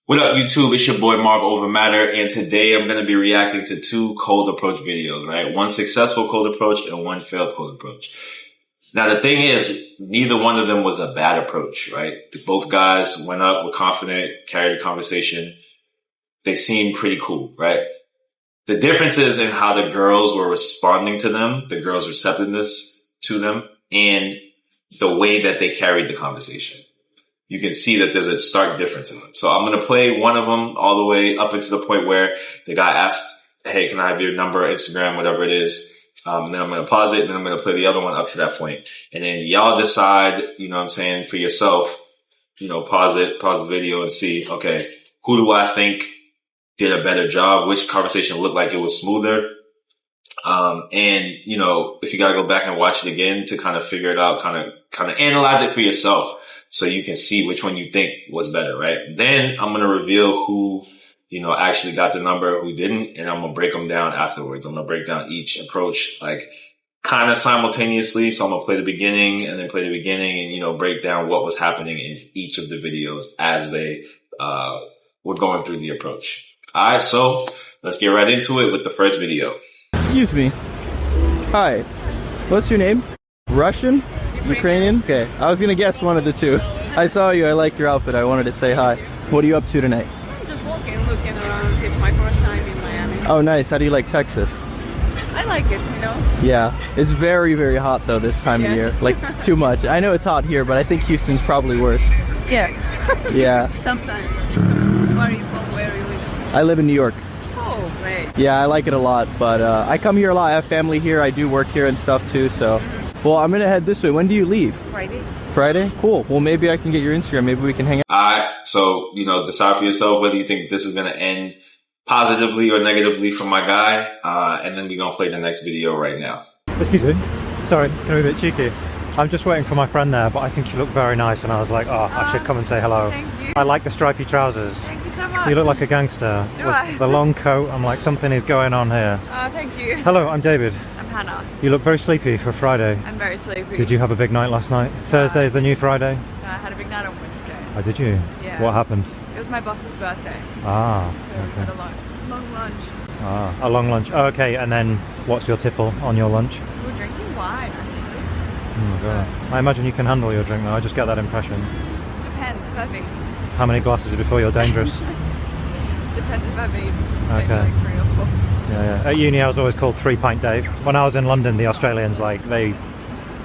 What up, YouTube? It's your boy Marv Overmatter, and today I'm going to be reacting to two cold approach videos, right? One successful cold approach and one failed cold approach. Now, the thing is, neither one of them was a bad approach, right? Both guys went up, were confident, carried the conversation. They seemed pretty cool, right? The difference is in how the girls were responding to them, the girls' receptiveness to them, and the way that they carried the conversation. You can see that there's a stark difference in them. So I'm going to play one of them all the way up into the point where the guy asked, hey, can I have your number, Instagram, whatever it is? And then I'm going to pause it, and then I'm going to play the other one up to that point. And then y'all decide, you know what I'm saying, for yourself, you know, pause the video and see, okay, who do I think did a better job? Which conversation looked like it was smoother? And, you know, if you got to go back and watch it again to kind of figure it out, kind of analyze it for yourself so you can see which one you think was better, right? Then I'm going to reveal who, you know, actually got the number, who didn't, and I'm going to break them down afterwards. I'm going to break down each approach, like kind of simultaneously. So I'm going to play the beginning and then play the beginning and, you know, break down what was happening in each of the videos as they, were going through the approach. All right. So let's get right into it with the first video. Excuse me. Hi. What's your name? Russian? Ukrainian? Okay. I was gonna guess one of the two. I saw you. I like your outfit. I wanted to say hi. What are you up to tonight? I'm just walking, looking around. It's my first time in Miami. Oh, nice. How do you like Texas? I like it, you know? Yeah. It's very, very hot though this time of year. Like too much. I know it's hot here, but I think Houston's probably worse. Yeah. Yeah. Sometimes. Where are you from? Where are you living? I live in New York. Oh, great. Yeah, I like it a lot, but I come here a lot. I have family here. I do work here and stuff too, so. Well, I'm gonna head this way. When do you leave? Friday. Friday? Cool. Well, maybe I can get your Instagram. Maybe we can hang out. All right. So, you know, decide for yourself whether you think this is going to end positively or negatively for my guy. And then we're going to play the next video right now. Excuse me. Sorry, can I be a bit cheeky? I'm just waiting for my friend there, but I think you look very nice, and I was like, oh, I should come and say hello. Thank you. I like the stripy trousers. Thank you so much. You look like a gangster. Do with I? the long coat. I'm like, something is going on here. Thank you. Hello, I'm David. I'm Hannah. You look very sleepy for Friday. I'm very sleepy. Did you have a big night last night? Thursday is the new Friday? I had a big night on Wednesday. Oh, did you? Yeah. What happened? It was my boss's birthday. Ah. So we had a long lunch. Ah, a long lunch. Oh, okay, and then what's your tipple on your lunch? We were drinking wine, actually. Oh my God. I imagine you can handle your drink though. I just get that impression. Depends if I've eaten. How many glasses before you're dangerous? Depends if I've eaten. Okay. Maybe like 3 or 4. Yeah. At uni I was always called 3-pint Dave. When I was in London, the Australians, like, they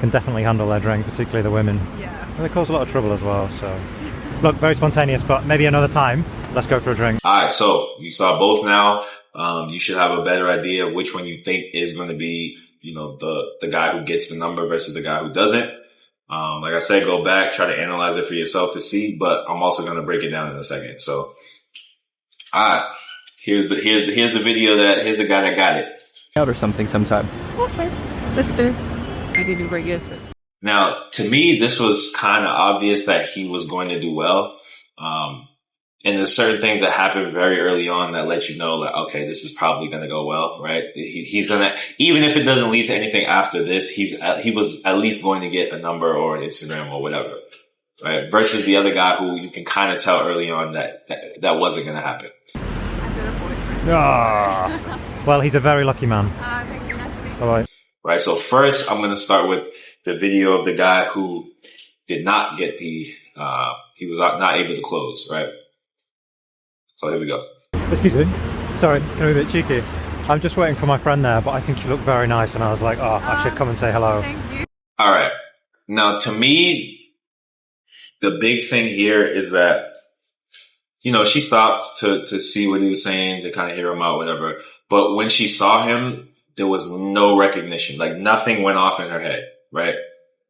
can definitely handle their drink, particularly the women. Yeah. And they cause a lot of trouble as well, so. Look, very spontaneous, but maybe another time, let's go for a drink. All right. So you saw both now. You should have a better idea of which one you think is going to be, you know, the guy who gets the number versus the guy who doesn't. Like I said, go back, try to analyze it for yourself to see, but I'm also going to break it down in a second. So, all right, here's the video here's the guy that got it. Out or something sometime. Okay. Let's do. I didn't break it. Now, to me, this was kind of obvious that he was going to do well. And there's certain things that happen very early on that let you know, like, okay, this is probably going to go well, right? He's gonna, even if it doesn't lead to anything after this, he was at least going to get a number or an Instagram or whatever, right? Versus the other guy who you can kind of tell early on that wasn't going to happen. I've got a boyfriend. Ah. Well, he's a very lucky man. Thank you. Nice to meet you. Bye-bye. Right. So first, I'm going to start with the video of the guy who did not get he was not able to close, right? So here we go. Excuse me. Sorry, can I be a bit cheeky? I'm just waiting for my friend there, but I think you look very nice, and I was like, oh, I should come and say hello. Thank you. All right. Now, to me, the big thing here is that, you know, she stopped to see what he was saying, to kind of hear him out, whatever. But when she saw him, there was no recognition. Like, nothing went off in her head, right?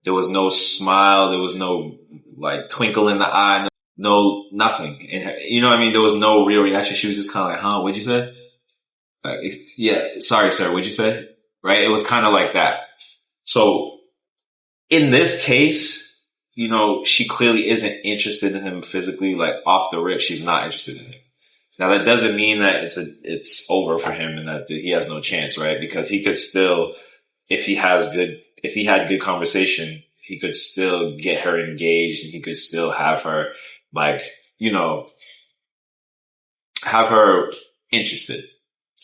There was no smile. There was no, like, twinkle in the eye. No, nothing. And, you know what I mean? There was no real reaction. She was just kind of like, huh, what'd you say? Like, yeah, sorry, sir, what'd you say? Right? It was kind of like that. So in this case, you know, she clearly isn't interested in him physically, like off the rip. She's not interested in him. Now that doesn't mean that it's over for him and that he has no chance, right? Because he could still, if he had good conversation, he could still get her engaged and he could still have her, like, you know, have her interested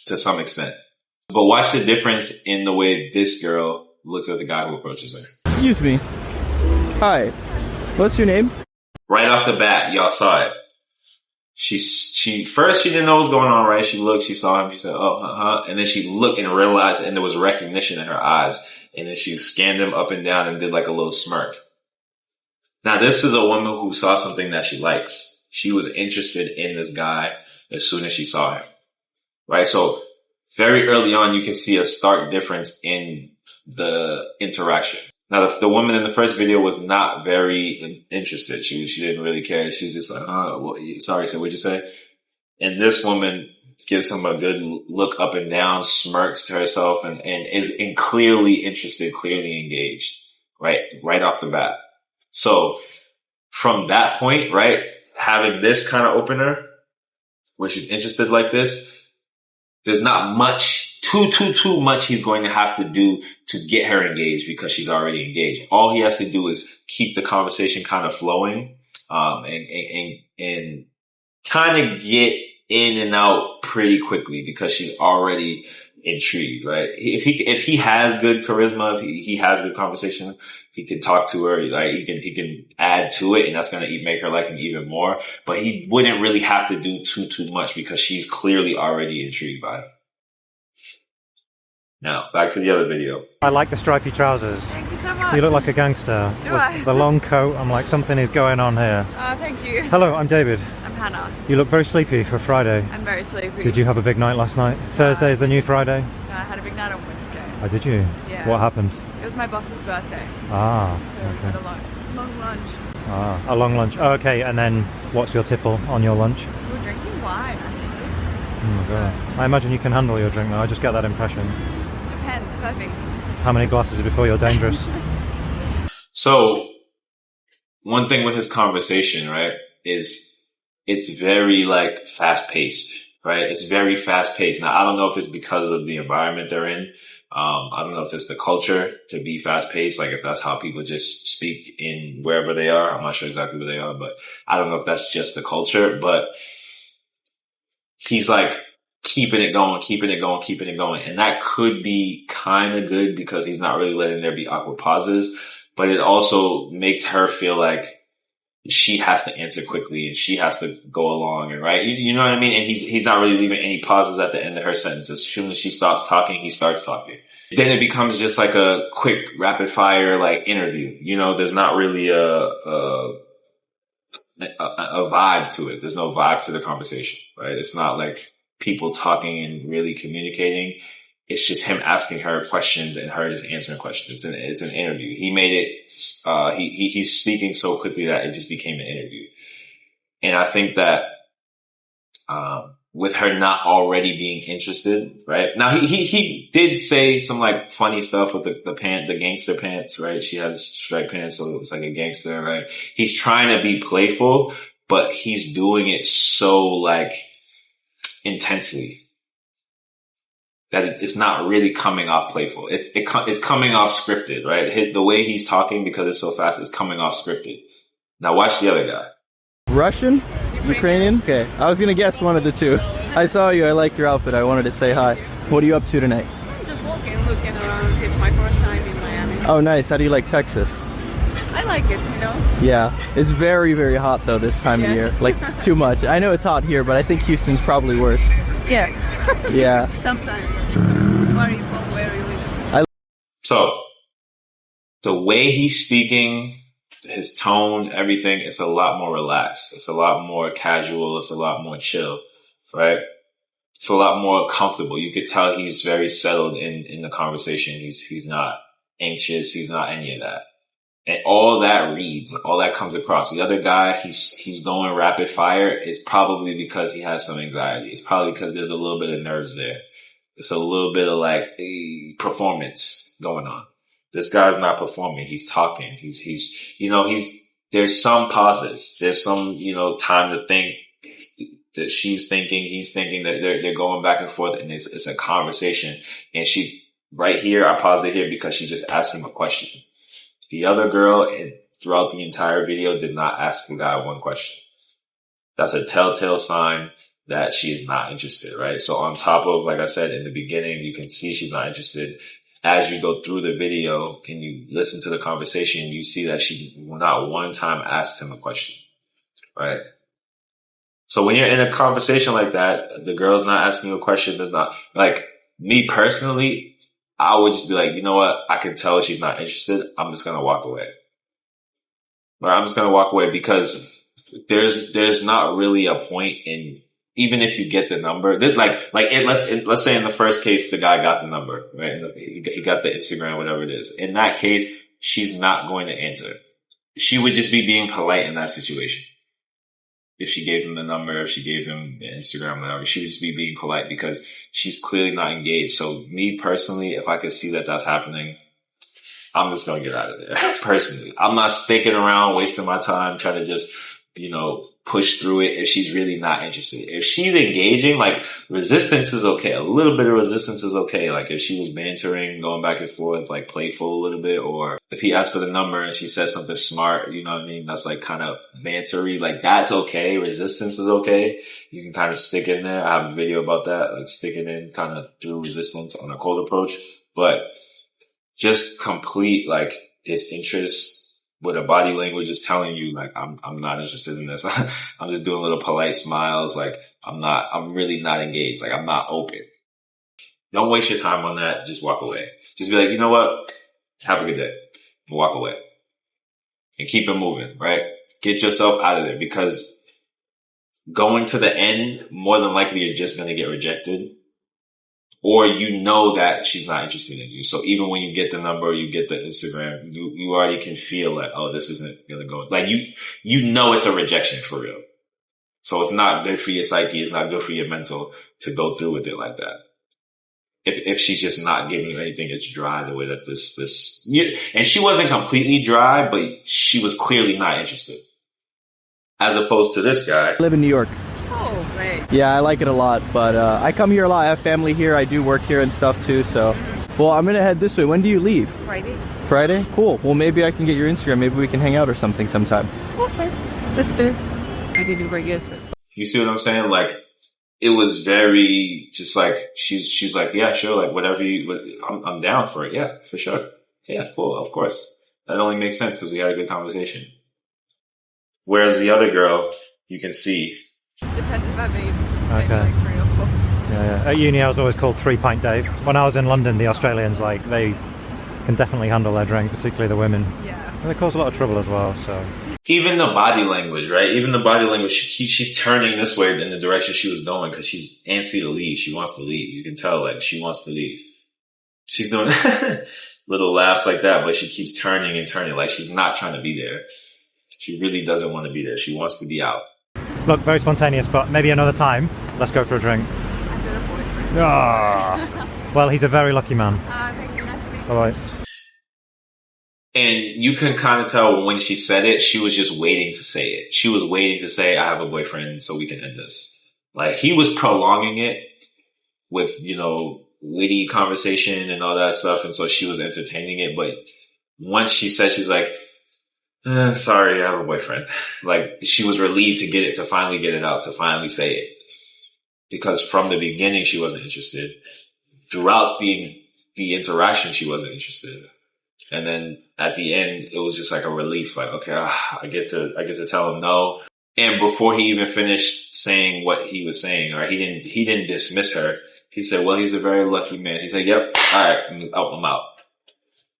to some extent. But watch the difference in the way this girl looks at the guy who approaches her. Excuse me. Hi. What's your name? Right off the bat, y'all saw it. She first she didn't know what was going on, right? She looked, she saw him, she said, oh, and then she looked and realized, and there was recognition in her eyes. And then she scanned him up and down and did like a little smirk. Now, this is a woman who saw something that she likes. She was interested in this guy as soon as she saw him, right? So very early on, you can see a stark difference in the interaction. Now, the woman in the first video was not very interested. She didn't really care. She's just like, sorry, so what'd you say? And this woman gives him a good look up and down, smirks to herself, and is clearly interested, clearly engaged, right off the bat. So from that point, right, having this kind of opener where she's interested like this, there's not much, too much he's going to have to do to get her engaged because she's already engaged. All he has to do is keep the conversation kind of flowing, and kind of get in and out pretty quickly because she's already intrigued, right? If he has good charisma, if he has good conversation, he can talk to her, like he can add to it, and that's going to make her like him even more. But he wouldn't really have to do too much because she's clearly already intrigued by him. Now, back to the other video. I like the stripy trousers. Thank you so much. You look like a gangster. Do With I? the long coat, I'm like, something is going on here. Thank you. Hello, I'm David. I'm Hannah. You look very sleepy for Friday. I'm very sleepy. Did you have a big night last night? Thursday is the new Friday? I had a big night on Wednesday. Oh, did you? Yeah. What happened? It was my boss's birthday, Ah, so we had a long lunch. a long lunch. Oh, okay, and then what's your tipple on your lunch? We were drinking wine, actually. Oh my God. I imagine you can handle your drink now. I just get that impression. Depends, if I think. How many glasses before you're dangerous? So one thing with his conversation, right, is it's very like fast paced, right? It's very fast paced. Now, I don't know if it's because of the environment they're in. I don't know if it's the culture to be fast paced, like if that's how people just speak in wherever they are. I'm not sure exactly where they are, but I don't know if that's just the culture, but he's like keeping it going. And that could be kind of good because he's not really letting there be awkward pauses, but it also makes her feel like she has to answer quickly and she has to go along, and right. You know what I mean? And he's not really leaving any pauses at the end of her sentence. As soon as she stops talking, he starts talking. Then it becomes just like a quick rapid fire, like interview. You know, there's not really a vibe to it. There's no vibe to the conversation, right? It's not like people talking and really communicating. It's just him asking her questions and her just answering questions. It's an interview. He made it, he's speaking so quickly that it just became an interview. And I think that, with her not already being interested, right? Now he did say some like funny stuff with the gangster pants, right? She has striped pants, so it's like a gangster, right? He's trying to be playful, but he's doing it so like intensely that it's not really coming off playful. It's coming off scripted, right? The way he's talking, because it's so fast, it's coming off scripted. Now watch the other guy. Russian? Ukrainian? Okay, I was gonna guess one of the two. I saw you, I like your outfit, I wanted to say hi. What are you up to tonight? I'm just looking around. It's my first time in Miami. Oh nice, how do you like Texas? I like it, you know? Yeah, it's very, very hot though this time of year. Like, too much. I know it's hot here, but I think Houston's probably worse. Yeah. Yeah. Sometimes. Where are you from? Where are you living? So, the way he's speaking, his tone, everything, it's a lot more relaxed. It's a lot more casual. It's a lot more chill, right? It's a lot more comfortable. You could tell he's very settled in the conversation. He's not anxious. He's not any of that. And all that reads, all that comes across. The other guy, he's going rapid fire. It's probably because he has some anxiety. It's probably because there's a little bit of nerves there. It's a little bit of like a performance going on. This guy's not performing. He's talking. There's some pauses. There's some, time to think that she's thinking, he's thinking, that they're going back and forth, and it's a conversation. And she's right here. I pause it here because she just asked him a question. The other girl, throughout the entire video, did not ask the guy one question. That's a telltale sign that she is not interested, right? So on top of, like I said, in the beginning, you can see she's not interested. As you go through the video and you listen to the conversation, you see that she not one time asked him a question, right? So when you're in a conversation like that, the girl's not asking you a question. There's not, like, me personally, I would just be like, you know what? I can tell she's not interested. I'm just going to walk away. But I'm just going to walk away because there's not really a point in, even if you get the number, let's say in the first case, the guy got the number, right? And he got the Instagram, whatever it is. In that case, she's not going to answer. She would just be being polite in that situation. If she gave him the number, if she gave him the Instagram, whatever, she would just be being polite because she's clearly not engaged. So me personally, if I could see that that's happening, I'm just going to get out of there. Personally, I'm not sticking around, wasting my time trying to just, push through it if she's really not interested. If she's engaging, like, resistance is okay. A little bit of resistance is okay. Like, if she was bantering, going back and forth, like, playful a little bit, or if he asked for the number and she said something smart, you know what I mean? That's like kind of bantery. Like, that's okay. Resistance is okay. You can kind of stick in there. I have a video about that, like sticking in kind of through resistance on a cold approach. But just complete, like, disinterest, where the body language is telling you, like, I'm not interested in this. I'm just doing little polite smiles. Like, I'm really not engaged. Like, I'm not open. Don't waste your time on that. Just walk away. Just be like, you know what? Have a good day. And walk away. And keep it moving, right? Get yourself out of there, because going to the end, more than likely you're just going to get rejected. Or you know that she's not interested in you. So even when you get the number, you get the Instagram, you already can feel like, oh, this isn't going to go. Like, you know it's a rejection for real. So it's not good for your psyche. It's not good for your mental to go through with it like that. If she's just not giving you anything, it's dry the way that and she wasn't completely dry, but she was clearly not interested. As opposed to this guy. I live in New York. Oh, great. Yeah, I like it a lot, but I come here a lot. I have family here. I do work here and stuff too, so. Well, I'm gonna head this way. When do you leave? Friday. Friday? Cool. Well, maybe I can get your Instagram. Maybe we can hang out or something sometime. Okay. Let's do it. I didn't bring it. You see what I'm saying? Like, it was very just like, she's like, yeah, sure. Like, whatever I'm down for it. Yeah, for sure. Yeah, cool. Of course. That only makes sense because we had a good conversation. Whereas the other girl, you can see. Depends if I made Okay. like 3 or 4. Yeah. At uni, I was always called 3 Pint Dave. When I was in London, the Australians, like, they can definitely handle their drink, particularly the women. Yeah. And they cause a lot of trouble as well, so. Even the body language, right? Even the body language, she's turning this way in the direction she was going because she's antsy to leave. She wants to leave. You can tell, like, she wants to leave. She's doing little laughs like that, but she keeps turning and turning, like she's not trying to be there. She really doesn't want to be there. She wants to be out. Look, very spontaneous, but maybe another time. Let's go for a drink. I've got a boyfriend. Ah. Well, he's a very lucky man. Thank you. Nice to meet you. Bye-bye. And you can kind of tell when she said it, she was just waiting to say it. She was waiting to say, I have a boyfriend, so we can end this. Like, he was prolonging it with, witty conversation and all that stuff. And so she was entertaining it. But once she said, she's like, sorry, I have a boyfriend. Like, she was relieved to finally get it out, to finally say it. Because from the beginning, she wasn't interested. Throughout the interaction, she wasn't interested. And then at the end, it was just like a relief. Like, okay, I get to tell him no. And before he even finished saying what he was saying, right, he didn't dismiss her. He said, well, he's a very lucky man. She said, yep. All right. I'm out.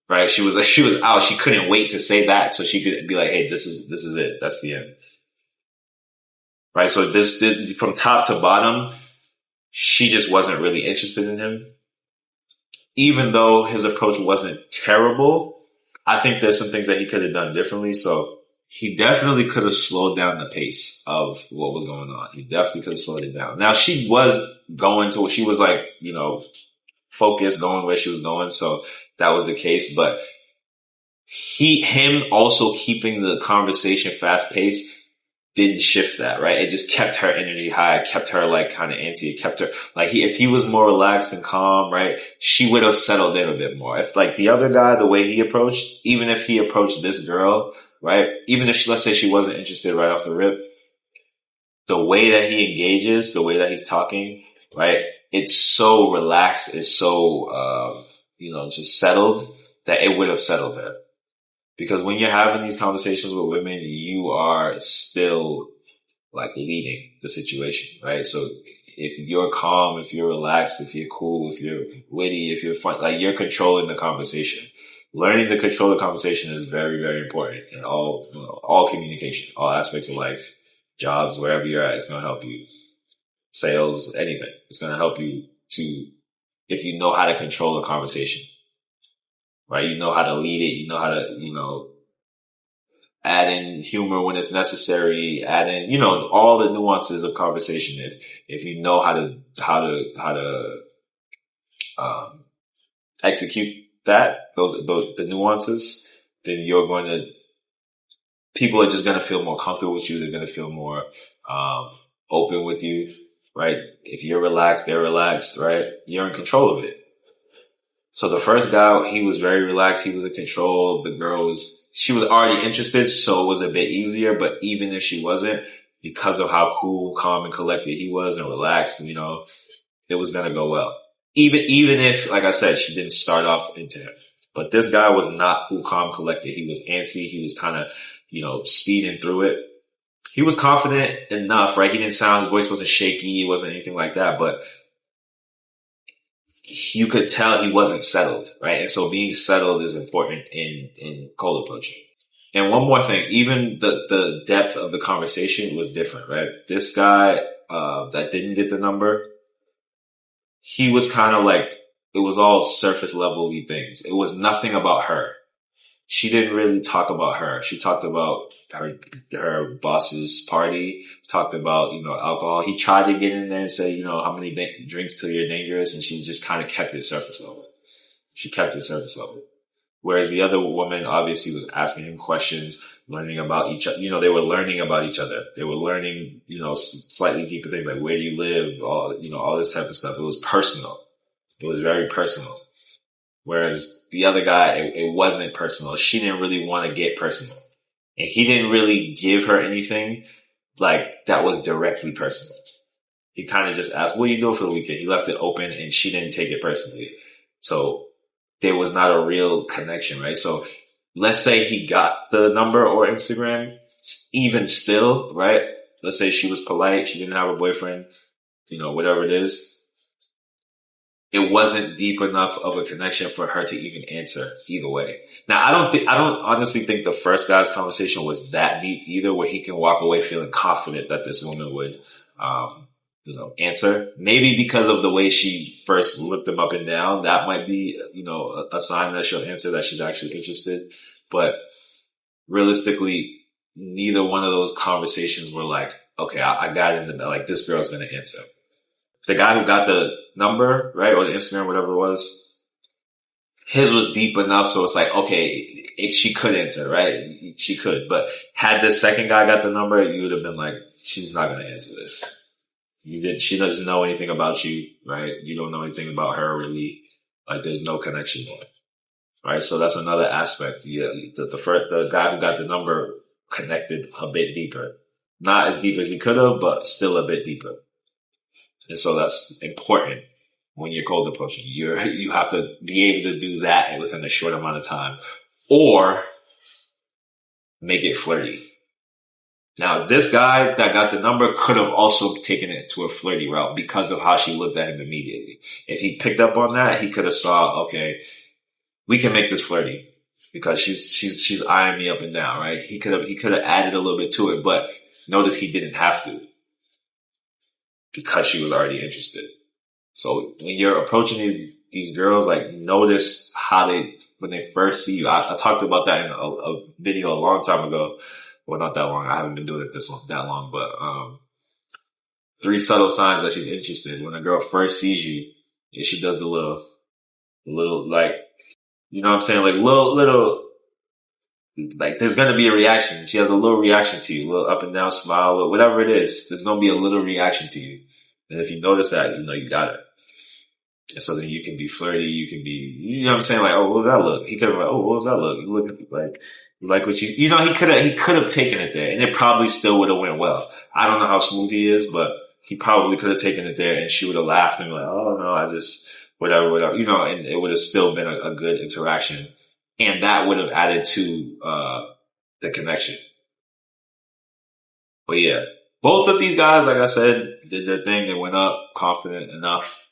Right. She was out. She couldn't wait to say that. So she could be like, hey, this is it. That's the end. Right. So from top to bottom, she just wasn't really interested in him. Even though his approach wasn't terrible, I think there's some things that he could have done differently. So he definitely could have slowed down the pace of what was going on. He definitely could have slowed it down. Now, she was like, focused, going where she was going. So that was the case. But him also keeping the conversation fast paced didn't shift that, right? It just kept her energy high. It kept her like kind of antsy. It kept her like, if he was more relaxed and calm, right, she would have settled in a bit more. If like the other guy, the way he approached, even if he approached this girl, right, even if let's say she wasn't interested right off the rip, the way that he engages, the way that he's talking, right? It's so relaxed. It's so, just settled that it would have settled there. Because when you're having these conversations with women, you are still like leading the situation, right? So if you're calm, if you're relaxed, if you're cool, if you're witty, if you're fun, like you're controlling the conversation. Learning to control the conversation is very, very important in all communication, all aspects of life, jobs, wherever you're at. It's going to help you. Sales, anything. It's going to help you if you know how to control the conversation, right? You know how to lead it. You know how to, add in humor when it's necessary, add in, all the nuances of conversation. If you know how to execute that, the nuances, then people are just going to feel more comfortable with you. They're going to feel more, open with you, right? If you're relaxed, they're relaxed, right? You're in control of it. So the first guy, he was very relaxed. He was in control. The girl she was already interested, so it was a bit easier. But even if she wasn't, because of how cool, calm, and collected he was and relaxed, it was going to go well. Even if, like I said, she didn't start off into him. But this guy was not cool, calm, collected. He was antsy. He was kind of, speeding through it. He was confident enough, right? His voice wasn't shaky. It wasn't anything like that. But you could tell he wasn't settled, right? And so being settled is important in cold approaching. And one more thing, even the depth of the conversation was different, right? This guy, that didn't get the number, he was kind of like, it was all surface level-y things. It was nothing about her. She didn't really talk about her. She talked about her boss's party, talked about, alcohol. He tried to get in there and say, how many drinks till you're dangerous. And she just kind of kept it surface level. She kept it surface level. Whereas the other woman obviously was asking him questions, learning about each other. They were learning about each other. They were learning, slightly deeper things like where do you live? All this type of stuff. It was personal. It was very personal. Whereas the other guy, it wasn't personal. She didn't really want to get personal. And he didn't really give her anything like that was directly personal. He kind of just asked, what are you doing for the weekend? He left it open and she didn't take it personally. So there was not a real connection, right? So let's say he got the number or Instagram, even still, right? Let's say she was polite. She didn't have a boyfriend, whatever it is. It wasn't deep enough of a connection for her to even answer either way. Now, I don't honestly think the first guy's conversation was that deep either, where he can walk away feeling confident that this woman would, answer. Maybe because of the way she first looked him up and down, that might be, a sign that she'll answer, that she's actually interested. But realistically, neither one of those conversations were like, okay, I got into that. Like, this girl's going to answer. The guy who got the number, right, or the Instagram, whatever it was, his was deep enough. So it's like, okay, she could answer, right? She could. But had the second guy got the number, you would have been like, she's not going to answer this. She doesn't know anything about you, right? You don't know anything about her really. Like, there's no connection there, right? So that's another aspect. Yeah, the guy who got the number connected a bit deeper. Not as deep as he could have, but still a bit deeper. And so that's important when you're cold approaching. You have to be able to do that within a short amount of time, or make it flirty. Now, this guy that got the number could have also taken it to a flirty route because of how she looked at him immediately. If he picked up on that, he could have saw, okay, we can make this flirty because she's eyeing me up and down, right? He could have added a little bit to it, but notice he didn't have to, because she was already interested. So when you're approaching these girls, like, notice how when they first see you. I talked about that in a video a long time ago. Well, not that long. I haven't been doing it that long, but 3 subtle signs that she's interested. When a girl first sees you, and she does the little, like, you know what I'm saying? Like, little, like, there's going to be a reaction. She has a little reaction to you, a little up and down smile, whatever it is. There's going to be a little reaction to you. And if you notice that, you got it. And so then you can be flirty, you can be, you know what I'm saying? Like, oh, what was that look? He could have been like, oh, what was that look? You look like what you know, he could have taken it there and it probably still would have went well. I don't know how smooth he is, but he probably could have taken it there and she would have laughed and be like, oh no, I just, whatever, you know, and it would have still been a good interaction. And that would have added to, the connection. But yeah, both of these guys, like I said, did their thing. They went up confident enough.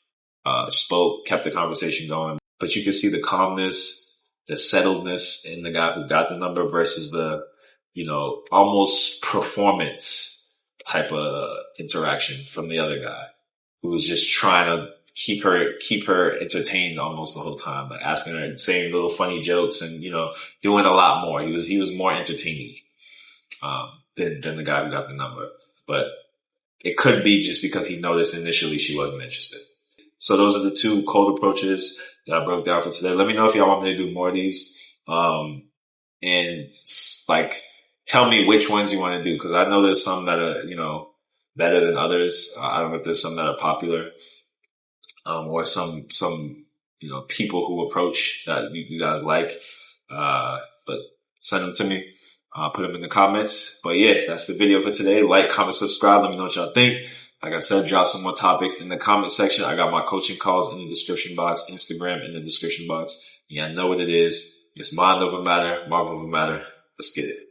Spoke, kept the conversation going, but you can see the calmness, the settledness in the guy who got the number versus the, you know, almost performance type of interaction from the other guy who was just trying to keep her entertained almost the whole time, like asking her, saying little funny jokes and, you know, doing a lot more. He was more entertaining, than the guy who got the number, but it could be just because he noticed initially she wasn't interested. So those are the two cold approaches that I broke down for today. Let me know if y'all want me to do more of these. And like, tell me which ones you want to do. Cause I know there's some that are, you know, better than others. I don't know if there's some that are popular, or some, you know, people who approach that you guys like. But send them to me. Put them in the comments. But yeah, that's the video for today. Like, comment, subscribe. Let me know what y'all think. Like I said, drop some more topics in the comment section. I got my coaching calls in the description box, Instagram in the description box. Yeah, I know what it is. It's mind over matter, marvel over matter. Let's get it.